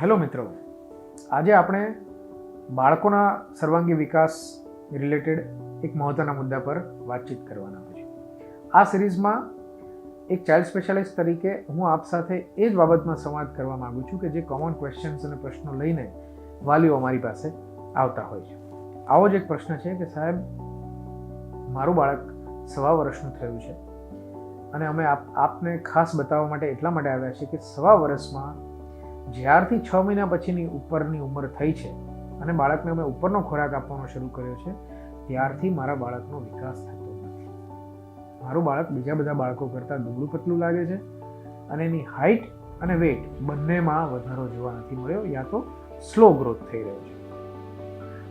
Hello મિત્રો, આજે આપણે બાળકોના સર્વાંગી વિકાસ રિલેટેડ એક મહત્વના મુદ્દા પર વાતચીત કરવાના છે. આ સિરીઝમાં એક ચાઇલ્ડ સ્પેશિયાલિસ્ટ તરીકે હું આપ સાથે એ જ બાબતમાં સંવાદ કરવા માગું છું કે જે કોમન ક્વેશ્ચન્સ અને પ્રશ્નો લઈને વાલીઓ અમારી પાસે આવતા હોય છે. આવો જ એક પ્રશ્ન છે કે સાહેબ, મારું બાળક 1.25 વર્ષનું થયું છે અને અમે આપને ખાસ બતાવવા માટે એટલા માટે આવ્યા છીએ કે 1.25 વર્ષમાં જ્યારથી 6 મહિના પછીની ઉપરની ઉંમર થઈ છે અને બાળકને અમે ઉપરનો ખોરાક આપવાનો શરૂ કર્યો છે, ત્યારથી મારા બાળકનો વિકાસ થતો નથી. મારું બાળક બીજા બધા બાળકો કરતાં દુબળું પતલું લાગે છે અને એની હાઇટ અને વેઇટ બંનેમાં વધારો જોવા નથી મળ્યો, યા તો સ્લો ગ્રોથ થઈ રહ્યો છે.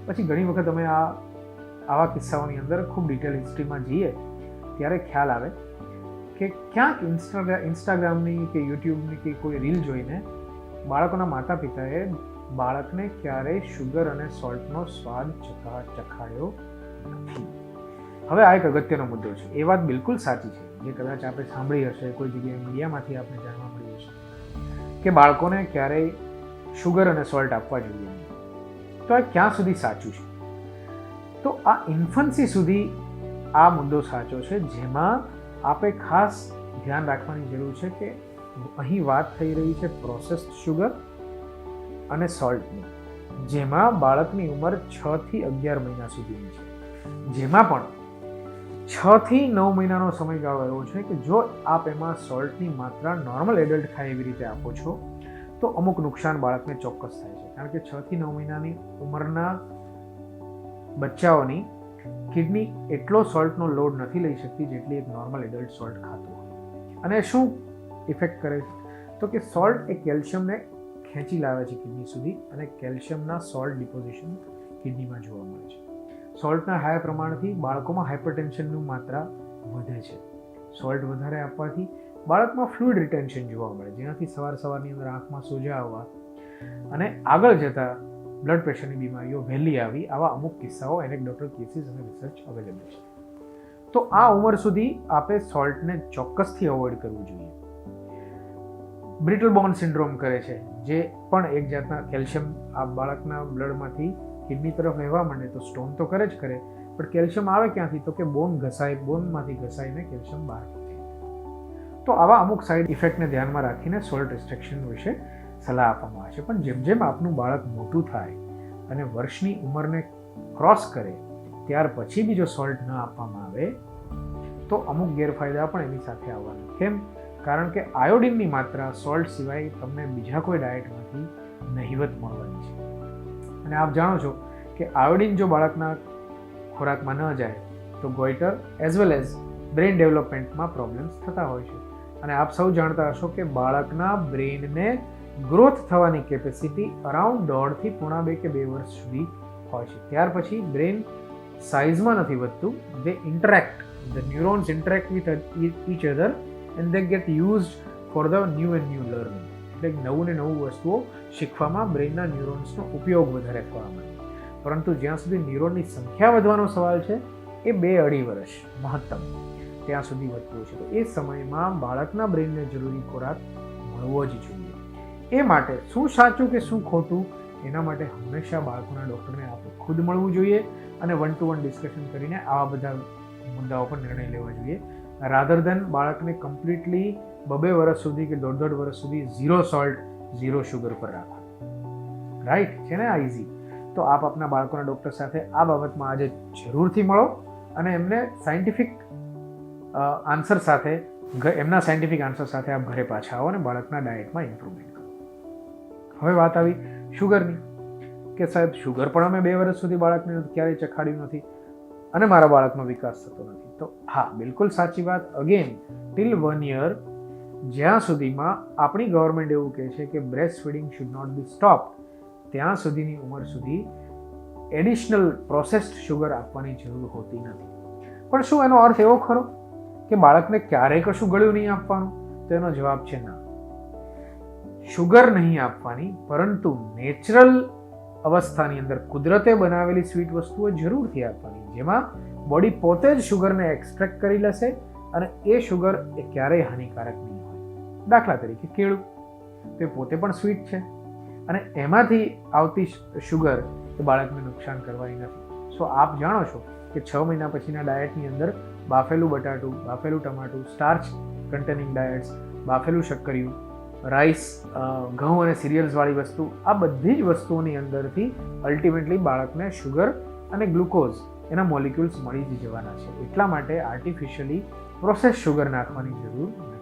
પછી ઘણી વખત અમે આવા કિસ્સાઓની અંદર ખૂબ ડિટેલ હિસ્ટ્રીમાં જઈએ ત્યારે ખ્યાલ આવે કે ક્યાંક ઇન્સ્ટાગ્રામની કે યુટ્યુબની કે કોઈ રીલ જોઈને બાળકોના માતા પિતાએ બાળકને ક્યારેય શુગર અને સોલ્ટનો સ્વાદ ચખાડ્યો નથી. હવે આ એક અગત્યનો મુદ્દો છે. એ વાત બિલકુલ સાચી છે, જે કદાચ આપણે સાંભળી હશે, કોઈ જગ્યાએ મીડિયામાંથી આપણે જાણવા મળ્યું હશે કે બાળકોને ક્યારેય શુગર અને સોલ્ટ આપવા જોઈએ નહીં. તો આ ક્યાં સુધી સાચું છે? તો આ ઇન્ફન્સી સુધી આ મુદ્દો સાચો છે, જેમાં આપણે ખાસ ધ્યાન રાખવાની જરૂર છે કે અહીં વાત થઈ રહી છે પ્રોસેસ્ડ શુગર અને સોલ્ટની, જેમાં બાળકની ઉંમર 6 થી 11 મહિના સુધીની છે. જેમાં પણ 6 થી 9 મહિનાનો સમયગાળો એવો છે કે જો આપ એમાં સોલ્ટની માત્રા નોર્મલ એડલ્ટ ખાય એવી રીતે આપો છો તો અમુક નુકસાન બાળકને ચોક્કસ થાય છે. કારણ કે 6 થી 9 મહિનાની ઉંમરના બચ્ચાઓની કિડની એટલો સોલ્ટનો લોડ નથી લઈ શકતી જેટલી એક નોર્મલ એડલ્ટ સોલ્ટ ખાતું હોય. અને શું ઇફેક્ટ કરે છે? તો કે સોલ્ટ એ કેલ્શિયમને ખેંચી લાવે છે કિડની સુધી અને કેલ્શિયમના સોલ્ટ ડિપોઝિશન કિડનીમાં જોવા મળે છે. સોલ્ટના હાઈ પ્રમાણથી બાળકોમાં હાઇપરટેન્શનની માત્રા વધે છે. સોલ્ટ વધારે આપવાથી બાળકમાં ફ્લુઇડ રિટેન્શન જોવા મળે, જેનાથી સવારની અંદર આંખમાં સોજા આવવા અને આગળ જતાં બ્લડ પ્રેશરની બીમારીઓ વહેલી આવી, આવા અમુક કિસ્સાઓ એનેક્ડોટલ કેસીસ અને રિસર્ચ અવેલેબલ છે. તો આ ઉંમર સુધી આપણે સોલ્ટને ચોક્કસથી અવોઇડ કરવું જોઈએ. બ્રિટલ બોન સિન્ડ્રોમ કરે છે, જે પણ એક જાતના કેલ્શિયમ આ બાળકના બ્લડમાંથી કિડની તરફ વહેવા માંડે તો સ્ટોન તો કરે જ કરે, પણ કેલ્શિયમ આવે ક્યાંથી? તો કે બોનમાંથી ઘસાઈને કેલ્શિયમ બહાર નીકળે. તો આવા અમુક સાઇડ ઇફેક્ટને ધ્યાનમાં રાખીને સોલ્ટ રિસ્ટ્રિક્શન વિશે સલાહ આપવામાં આવે છે. પણ જેમ જેમ આપનું બાળક મોટું થાય અને વર્ષની ઉંમરને ક્રોસ કરે ત્યાર પછી બી જો સોલ્ટ ન આપવામાં આવે તો અમુક ગેરફાયદા પણ એની સાથે આવવાના. કેમ? કારણ કે આયોડિનની માત્રા સોલ્ટ સિવાય તમને બીજા કોઈ ડાયટમાંથી નહિવત મળવાની છે. અને આપ જાણો છો કે આયોડિન જો બાળકના ખોરાકમાં ન જાય તો goitre as well as brain ડેવલપમેન્ટમાં પ્રોબ્લેમ્સ થતા હોય છે. અને આપ સૌ જાણતા હશો કે બાળકના બ્રેઇનને ગ્રોથ થવાની કેપેસિટી અરાઉન્ડ 1.5 થી 1.5 કે 2 વર્ષ સુધી હોય છે. ત્યાર પછી બ્રેઇન સાઇઝમાં નથી વધતું, the neurons interact with each other and they get used for the new learning. એટલે નવું ને નવું વસ્તુઓ શીખવામાં બ્રેઇનના ન્યુરોન્સનો ઉપયોગ વધારે થવા માંડે. પરંતુ જ્યાં સુધી ન્યુરોનની સંખ્યા વધવાનો સવાલ છે એ 2-2.5 વર્ષ મહત્તમ ત્યાં સુધી વધતું છે. તો એ સમયમાં બાળકના બ્રેઇનને જરૂરી ખોરાક મળવો જ જોઈએ. એ માટે શું સાચું કે શું ખોટું, એના માટે હંમેશા બાળકોના ડૉક્ટરને આપણે ખુદ મળવું જોઈએ અને 1-to-1 ડિસ્કશન કરીને આવા બધા મુદ્દાઓ પર નિર્ણય લેવા જોઈએ, રાધર દેન બાળકને કમ્પ્લીટલી 2 વર્ષ સુધી કે 1.5 વર્ષ સુધી 0 સોલ્ટ 0 શુગર પર રાખો. રાઈટ છે ને આ ઇઝી? તો આપ આપના બાળકોના ડૉક્ટર સાથે આ બાબતમાં આજે જરૂરથી મળો અને એમના સાયન્ટિફિક આન્સર સાથે આપ ઘરે પાછા આવો અને બાળકના ડાયટમાં ઇમ્પ્રુવમેન્ટ કરો. હવે વાત આવી શુગરની કે સાહેબ શુગર પણ અમે 2 વર્ષ સુધી બાળકને ક્યારેય ચખાડ્યું નથી અને મારા બાળકનો વિકાસ થતો નથી. તો હા, બિલકુલ સાચી વાત. અગેન ટિલ 1 year જ્યાં સુધીમાં આપણી ગવર્મેન્ટ એવું કહે છે કે breast feeding should not be stopped, ત્યાં સુધીની ઉંમર સુધી એડિશનલ પ્રોસેસ્ડ શુગર આપવાની જરૂર હોતી નથી. પણ શું એનો અર્થ એવો ખરો કે બાળકને ક્યારેય કશું ગળ્યું નહીં આપવાનું? તો એનો જવાબ છે ના. શુગર નહીં આપવાની, પરંતુ નેચરલ અવસ્થાની અંદર કુદરતે બનાવેલી સ્વીટ વસ્તુઓ જરૂરથી આપવાની, જેમાં બોડી પોતે જ શુગરને એક્સટ્રેક્ટ કરી લેશે અને એ શુગર એ ક્યારેય હાનિકારક નહીં હોય. દાખલા તરીકે કેળું, તે પોતે પણ સ્વીટ છે, અને એમાંથી આવતી શુગર એ બાળકને નુકસાન કરવાની નથી. સો આપ જાણો છો કે 6 મહિના પછીના ડાયટની અંદર બાફેલું બટાટું, બાફેલું ટમાટું, સ્ટાર્ચ કન્ટેનિંગ ડાયટ્સ, બાફેલું શક્કરિયું, રાઈસ, ઘઉં અને સિરિયલ્સવાળી વસ્તુ, આ બધી જ વસ્તુઓની અંદરથી અલ્ટિમેટલી બાળકને શુગર અને ગ્લુકોઝ એના મોલિક્યુલ્સ મળી જ જવાના છે. એટલા માટે આર્ટિફિશિયલી પ્રોસેસ શુગર નાખવાની જરૂર નથી.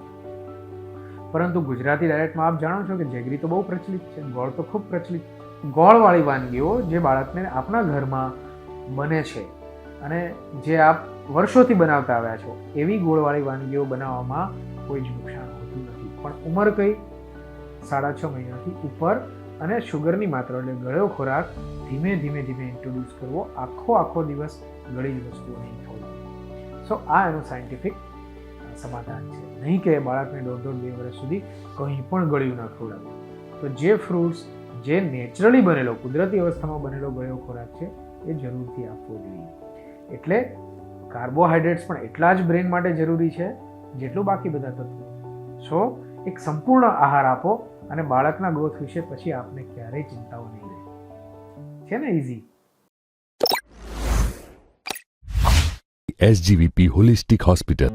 પરંતુ ગુજરાતી ડાયટમાં આપ જાણો છો કે જેગરી તો બહુ પ્રચલિત છે, ગોળ તો ખૂબ પ્રચલિત. ગોળવાળી વાનગીઓ જે બાળકને આપણા ઘરમાં બને છે અને જે આપ વર્ષોથી બનાવતા આવ્યા છો એવી ગોળવાળી વાનગીઓ બનાવવામાં કોઈ જ નુકસાન હોતું નથી. પણ ઉંમર કઈ 6.5 મહિનાથી ઉપર અને શુગરની માત્રા એટલે ગળ્યો ખોરાક ધીમે ધીમે ઇન્ટ્રોડ્યુસ કરવો, આખો દિવસ ગળેલી વસ્તુઓ નહીં ખવડાવવી. સો આ એનું સાયન્ટિફિક સમાધાન છે. નહીં કે બાળકને 1.5-2 વર્ષ સુધી કંઈ પણ ગળ્યું ના ખવડાવવું. તો જે ફ્રૂટ્સ જે નેચરલી બનેલો, કુદરતી અવસ્થામાં બનેલો ગળ્યો ખોરાક છે એ જરૂરથી આપવો જોઈએ. એટલે કાર્બોહાઈડ્રેટ્સ પણ એટલા જ બ્રેન માટે જરૂરી છે જેટલું બાકી બધા તત્વો. સો એક સંપૂર્ણ આહાર આપો અને બાળકના ગ્રોથ વિશે પછી આપને ક્યારેય ચિંતાઓ નહીં રહે. છે ને ઇઝી? SGVP Holistic Hospital.